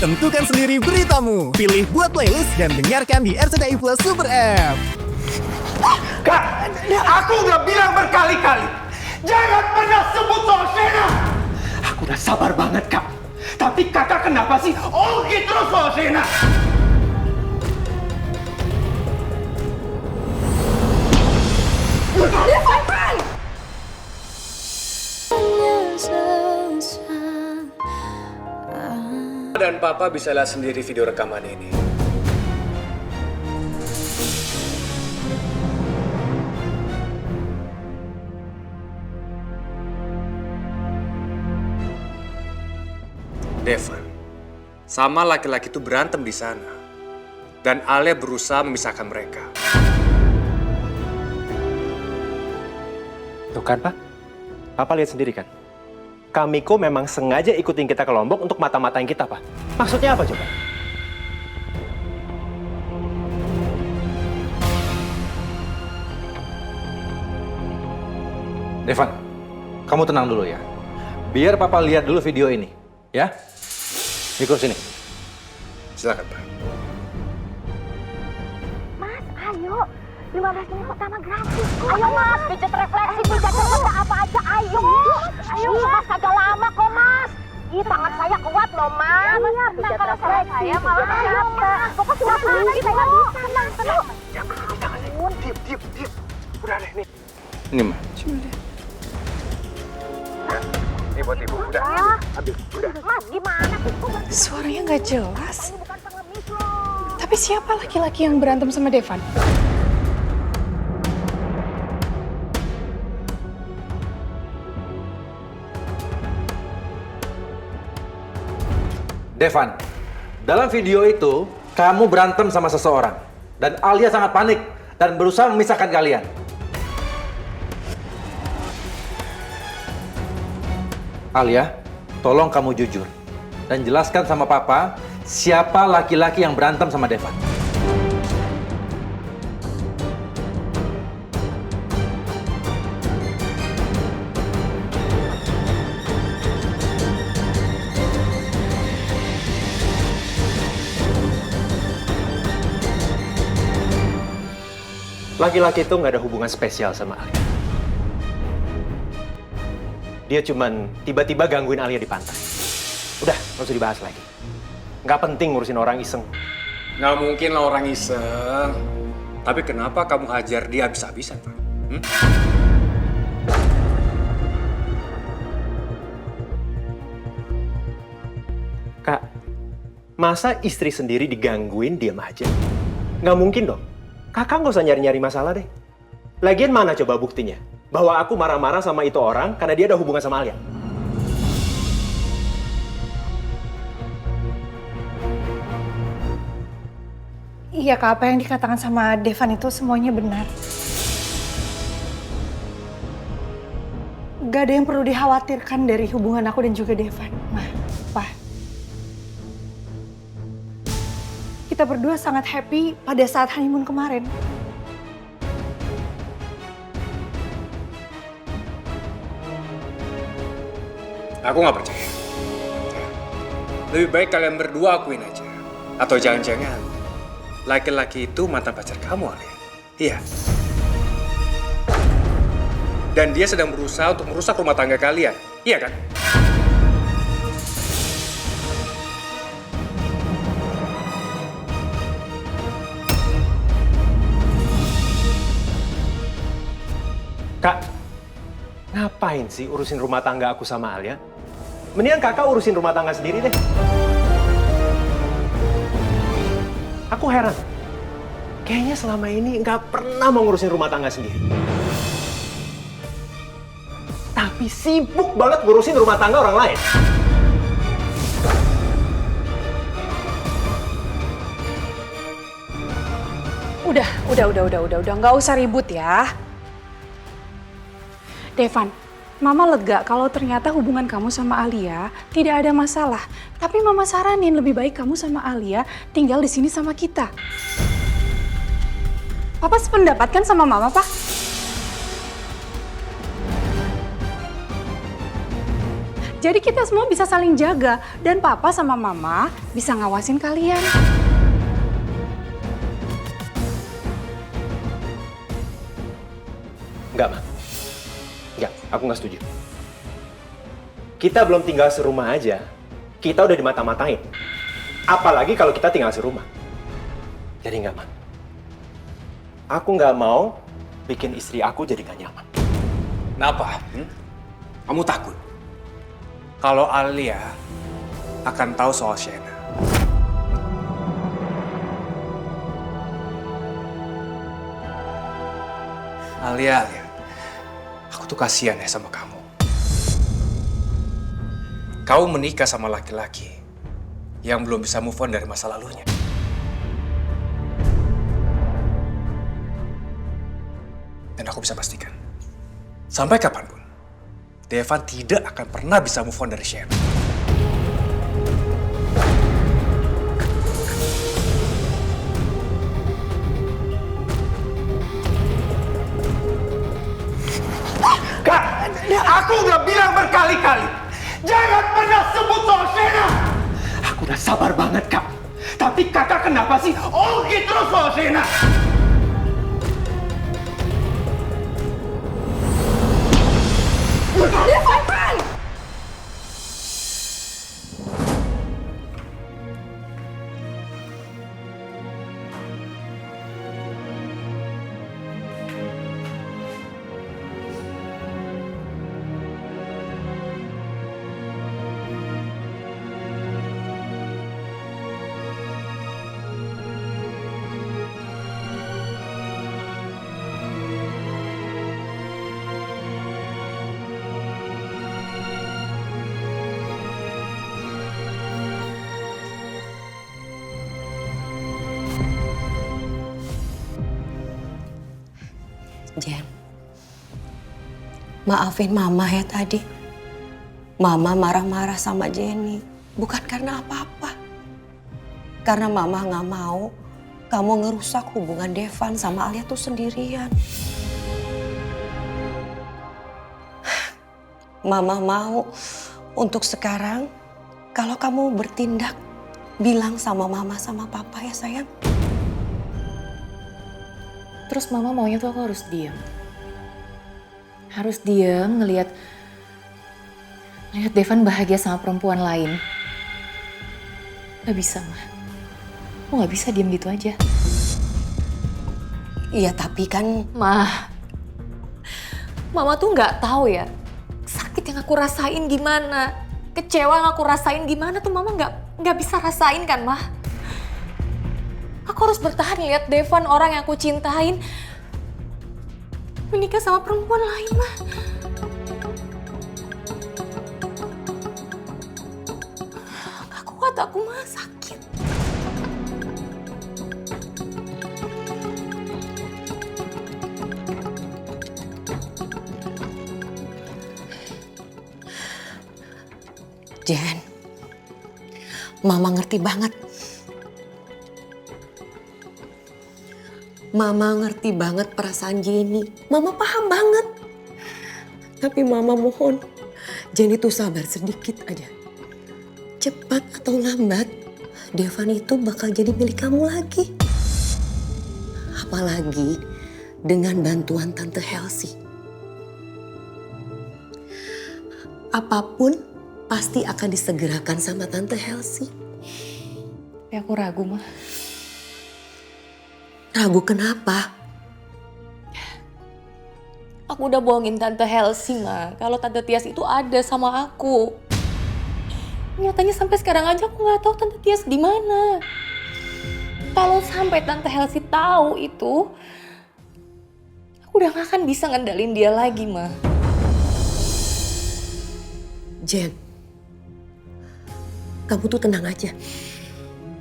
Tentukan sendiri beritamu. Pilih buat playlist dan dengarkan di RCTI Plus Super App. Kak, aku udah bilang berkali-kali, jangan pernah sebut soal Shena. Aku udah sabar banget, Kak. Tapi kakak kenapa sih ongkit terus soal Shena? Dan Papa bisa lihat sendiri video rekaman ini. Devon, sama laki-laki itu berantem di sana. Dan Alia berusaha memisahkan mereka. Tuh kan, Pak? Papa lihat sendiri kan? Kamiko memang sengaja ikutin kita ke Lombok untuk mata-matain kita, Pak. Maksudnya apa coba? Devan, kamu tenang dulu ya. Biar Papa lihat dulu video ini, ya. Ikut sini. Silakan, Pak. Mas, ayo. 15 menit pertama gratis. Ayo mas, pijat refleksi, pijat cerita apa aja, ayo. Ayo mas, agak lama kok mas. Ih, tangan saya kuat loh mas. Iya, pijat refleksi, saya malah capek. Pokoknya sudah lagi, saya nggak bisa mas. Jangan, Diam. Udah deh, nih. Ini, Ma. Ini buat ibu, udah. Ambil, udah. Mas, gimana sih? Suaranya nggak jelas. Ini bukan pengemis loh. Tapi siapa laki-laki yang berantem sama Devan? Devan, dalam video itu kamu berantem sama seseorang dan Alia sangat panik dan berusaha memisahkan kalian. Alia, tolong kamu jujur dan jelaskan sama Papa siapa laki-laki yang berantem sama Devan. Laki-laki itu nggak ada hubungan spesial sama Alia. Dia cuman tiba-tiba gangguin Alia di pantai. Udah, nggak usah dibahas lagi. Nggak penting ngurusin orang iseng. Nggak mungkin lah orang iseng. Tapi kenapa kamu hajar dia habis-habisan, Pak? Kak, masa istri sendiri digangguin diam aja? Nggak mungkin dong. Kakak nggak usah nyari-nyari masalah deh. Lagian mana coba buktinya? Bahwa aku marah-marah sama itu orang karena dia ada hubungan sama Alia. Iya Kak, apa yang dikatakan sama Devan itu semuanya benar. Gak ada yang perlu dikhawatirkan dari hubungan aku dan juga Devan. Ma, Pa. Kita berdua sangat happy pada saat honeymoon kemarin. Aku nggak percaya. Lebih baik kalian berdua akuin aja. Atau jangan-jangan laki-laki itu mantan pacar kamu, Alia. Iya. Dan dia sedang berusaha untuk merusak rumah tangga kalian. Iya kan? Kak, ngapain sih urusin rumah tangga aku sama Alia? Mendingan kakak urusin rumah tangga sendiri deh. Aku heran. Kayaknya selama ini nggak pernah mau ngurusin rumah tangga sendiri. Tapi sibuk banget ngurusin rumah tangga orang lain. Udah. Nggak usah ribut ya. Devan, Mama lega kalau ternyata hubungan kamu sama Alia tidak ada masalah. Tapi Mama saranin lebih baik kamu sama Alia tinggal di sini sama kita. Papa sependapat kan sama Mama, Pak? Jadi kita semua bisa saling jaga dan papa sama mama bisa ngawasin kalian. Enggak, Ma. Enggak, aku nggak setuju. Kita belum tinggal serumah aja, kita udah dimata-matain. Apalagi kalau kita tinggal serumah. Jadi enggak, Ma. Aku nggak mau bikin istri aku jadi nggak nyaman. Kenapa? Kamu takut? Kalau Alia akan tahu soal Shena. Alia, aku tuh kasihan ya sama kamu. Kau menikah sama laki-laki yang belum bisa move on dari masa lalunya. Dan aku bisa pastikan, sampai kapanpun, Devan tidak akan pernah bisa move on dari Shena. Kak, aku udah bilang berkali-kali, jangan pernah sebut soal Shena. Aku udah sabar banget, Kak. Tapi kakak kenapa sih terus soal Shena? Jen, maafin Mama ya tadi. Mama marah-marah sama Jenny, bukan karena apa-apa. Karena Mama nggak mau kamu ngerusak hubungan Devan sama Alia tuh sendirian. Mama mau untuk sekarang, kalau kamu bertindak, bilang sama Mama sama Papa ya sayang. Terus Mama maunya tuh aku harus diam. Harus diam ngelihat Devan bahagia sama perempuan lain. Gak bisa, Ma. Aku gak bisa diam gitu aja. Iya tapi kan... Mama tuh gak tahu ya. Sakit yang aku rasain gimana. Kecewa yang aku rasain gimana tuh Mama gak bisa rasain kan, Ma. Aku harus bertahan lihat Devan, orang yang aku cintain, menikah sama perempuan lain, Ma. Gak kuat aku, Ma. Sakit. Jen, Mama ngerti banget. Mama ngerti banget perasaan Jenny. Mama paham banget. Tapi Mama mohon, Jenny tuh sabar sedikit aja. Cepat atau lambat, Devan itu bakal jadi milik kamu lagi. Apalagi dengan bantuan Tante Helsi. Apapun pasti akan disegerakan sama Tante Helsi. Tapi aku ragu, Ma. Ragu kenapa? Aku udah bohongin Tante Helsi, Ma. Kalau Tante Tias itu ada sama aku. Nyatanya sampai sekarang aja aku nggak tahu Tante Tias di mana. Kalau sampai Tante Helsi tahu itu, aku udah gak akan bisa ngendalin dia lagi, Ma. Jen, kamu tuh tenang aja.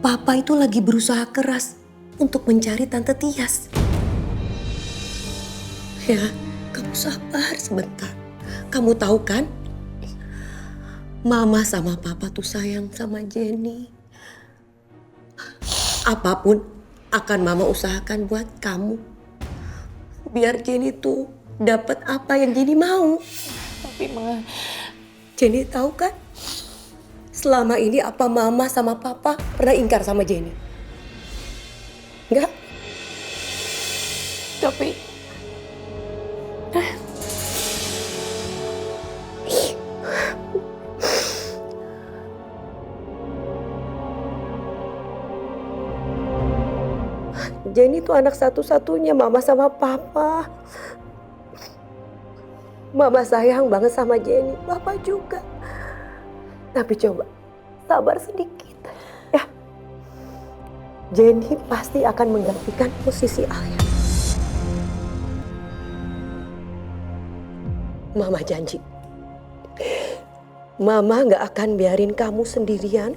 Papa itu lagi berusaha keras untuk mencari Tante Tias. Ya, kamu sabar sebentar. Kamu tahu kan, Mama sama Papa tuh sayang sama Jenny. Apapun akan Mama usahakan buat kamu. Biar Jenny tuh dapat apa yang Jenny mau. Tapi Ma, Jenny tahu kan? Selama ini apa mama sama papa pernah ingkar sama Jenny? Enggak? Tapi Jenny itu anak satu-satunya mama sama papa. Mama sayang banget sama Jenny, papa juga. Tapi coba sabar sedikit ya. Jenny pasti akan menggantikan posisi Alia. Mama janji, Mama gak akan biarin kamu sendirian,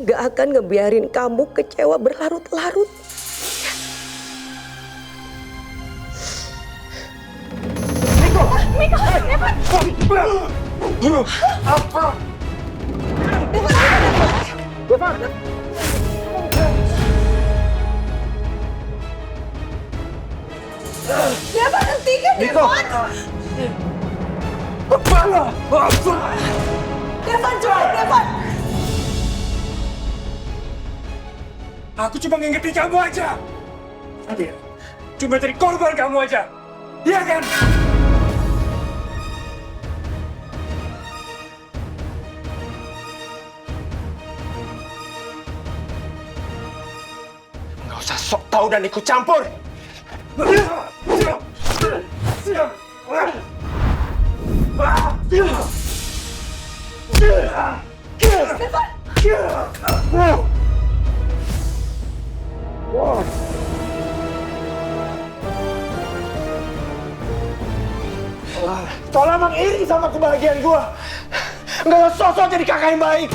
gak akan ngebiarin kamu kecewa berlarut-larut. Devan, hentikan Devan! Devan, coba Devan! Aku cuma ngingetin kamu aja. Alia, cuma jadi korban kamu aja. Iya kan? Nggak usah sok tahu dan ikut campur. Tolong emang iri sama kebahagiaan gua. Nggak usah sosok jadi kakak yang baik.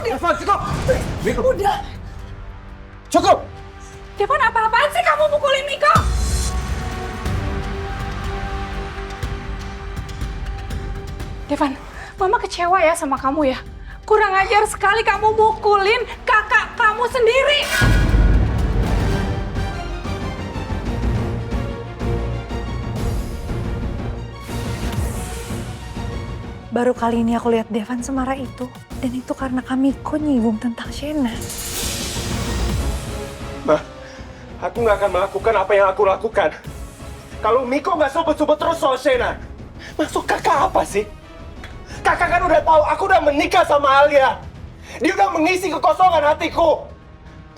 Devan, cukup! Udah! Cukup! Devan, apa-apaan sih kamu mukulin Miko? Devan, Mama kecewa ya sama kamu ya. Kurang ajar sekali kamu mukulin kakak kamu sendiri. Baru kali ini aku lihat Devan semarah itu. Dan itu karena Kamiko nyinggung tentang Shena. Ma, aku nggak akan melakukan apa yang aku lakukan. Kalau Miko nggak sebut-sebut terus soal Shena, maksud kakak apa sih? Kakak kan udah tahu aku udah menikah sama Alia. Dia udah mengisi kekosongan hatiku.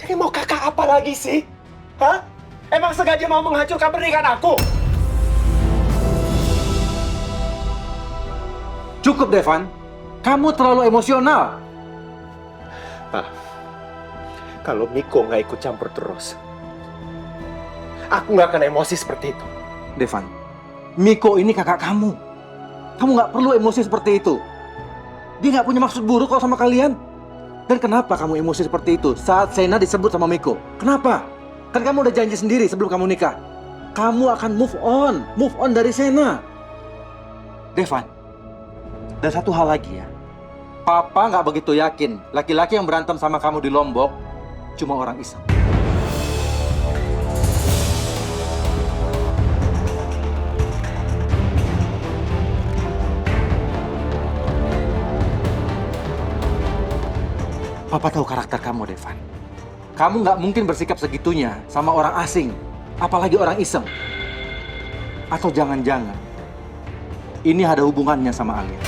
Jadi mau kakak apa lagi sih? Hah? Emang sengaja mau menghancurkan pernikahan aku? Cukup, Devan. Kamu terlalu emosional. Kalau Miko nggak ikut campur terus, aku nggak akan emosi seperti itu. Devan, Miko ini kakak kamu. Kamu nggak perlu emosi seperti itu. Dia nggak punya maksud buruk kok sama kalian. Dan kenapa kamu emosi seperti itu saat Shena disebut sama Miko? Kenapa? Kan kamu udah janji sendiri sebelum kamu nikah. Kamu akan move on dari Shena. Devan, dan satu hal lagi ya. Papa nggak begitu yakin laki-laki yang berantem sama kamu di Lombok cuma orang iseng. Papa tahu karakter kamu, Devan. Kamu nggak mungkin bersikap segitunya sama orang asing, apalagi orang iseng. Atau jangan-jangan ini ada hubungannya sama Alia.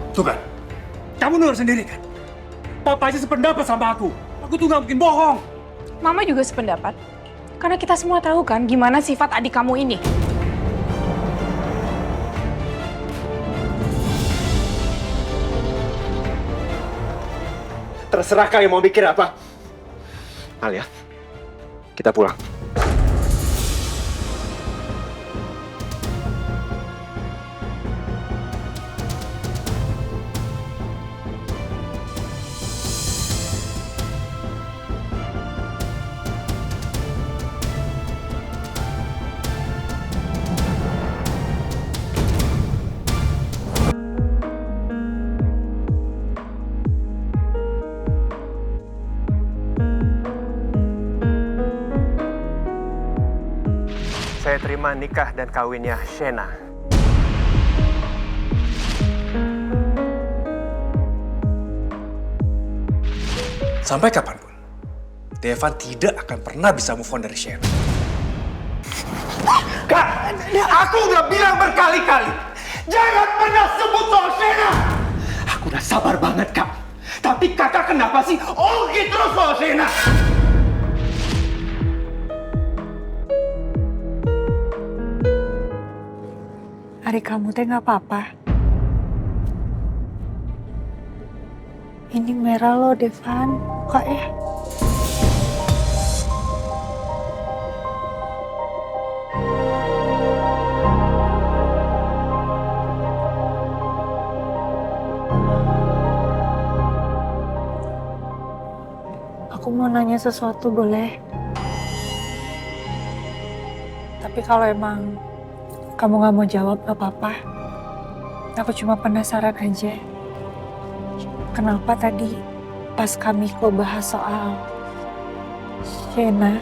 Tuh kan, kamu dengar sendiri kan? Papa aja sependapat sama aku. Aku tuh nggak mungkin bohong. Mama juga sependapat. Karena kita semua tahu kan gimana sifat adik kamu ini. Terserah kalian mau mikir apa. Alia, kita pulang. saya terima nikah dan kawinnya Shena. Sampai kapanpun, Devan tidak akan pernah bisa move on dari Shena. Kak, aku udah bilang berkali-kali, jangan pernah sebut soal Shena. Aku udah sabar banget, Kak. Tapi kakak kenapa sih ongkit terus soal Shena? Adik kamu teh nggak apa-apa. Ini merah loh, Devan. Kok ya? Aku mau nanya sesuatu, boleh? Tapi kalau emang kamu nggak mau jawab, gak apa-apa. Aku cuma penasaran aja. Kenapa tadi pas kami kok bahas soal Shena,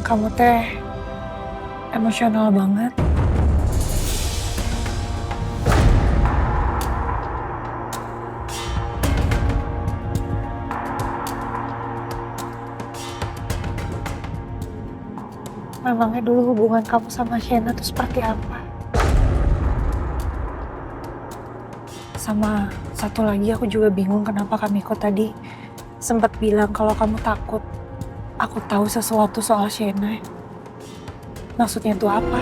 kamu teh emosional banget? Memangnya dulu hubungan kamu sama Shena tuh seperti apa? Sama satu lagi aku juga bingung kenapa Kamiko tadi sempat bilang kalau kamu takut aku tahu sesuatu soal Shena. Maksudnya itu apa?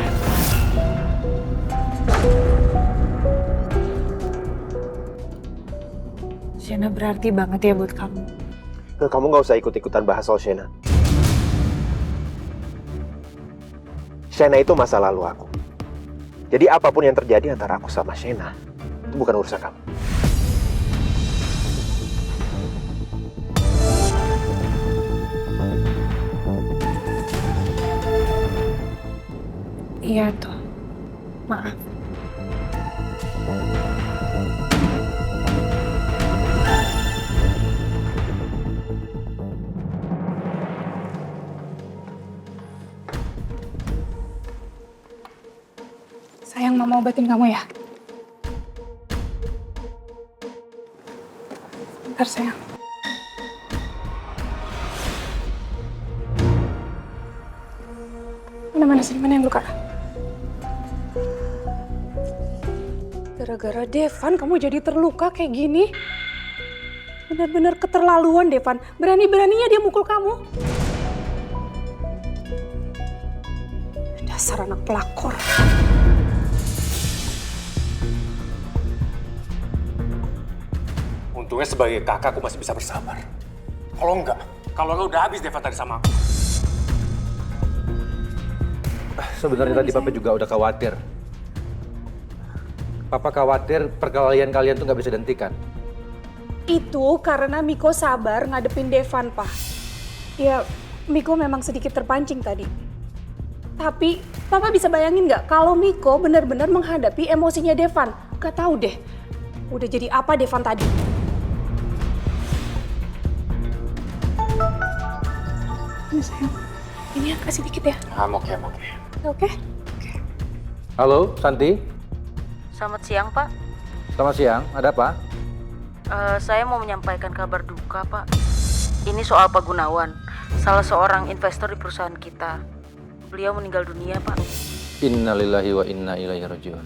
Shena berarti banget ya buat kamu. Kamu nggak usah ikut-ikutan bahas soal Shena. Shena itu masa lalu aku. Jadi apapun yang terjadi antara aku sama Shena, itu bukan urusan kamu. Iya tuh, maaf. Sayang, Mama obatin kamu ya. Bentar, sayang. Mana sini, mana yang luka? Gara-gara Devan kamu jadi terluka kayak gini. Benar-benar keterlaluan, Devan. Berani-beraninya dia mukul kamu. Dasar anak pelakor. Untungnya sebagai kakak aku masih bisa bersabar. Kalau enggak udah habis Devan tadi sama aku. Sebenarnya tadi Papa juga udah khawatir. Papa khawatir perkelahian kalian tuh nggak bisa dihentikan. Itu karena Miko sabar ngadepin Devan, Pak. Ya, Miko memang sedikit terpancing tadi. Tapi, Papa bisa bayangin nggak kalau Miko benar-benar menghadapi emosinya Devan? Gak tahu deh, udah jadi apa Devan tadi. Ini sayang, ini yang kasih dikit ya. Oke. Oke? Halo, Santi. Selamat siang, Pak. Selamat siang. Ada apa? Saya mau menyampaikan kabar duka, Pak. Ini soal Pak Gunawan, salah seorang investor di perusahaan kita. Beliau meninggal dunia, Pak. Innalillahi wa inna ilaihi rajiun.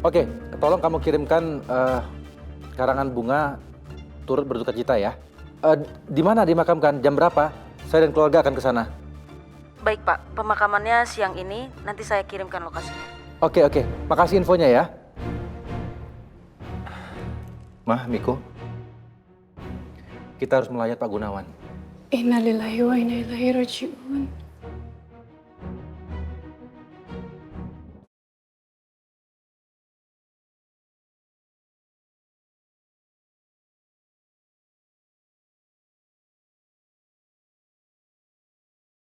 Oke, tolong kamu kirimkan karangan bunga turut berduka cita ya. Di mana dimakamkan? Jam berapa? Saya dan keluarga akan ke sana. Baik, Pak. Pemakamannya siang ini, nanti saya kirimkan lokasinya. Oke. Makasih infonya ya. Mah, Miko. Kita harus melayat Pak Gunawan. Innalillahi wa inna ilaihi raji'un.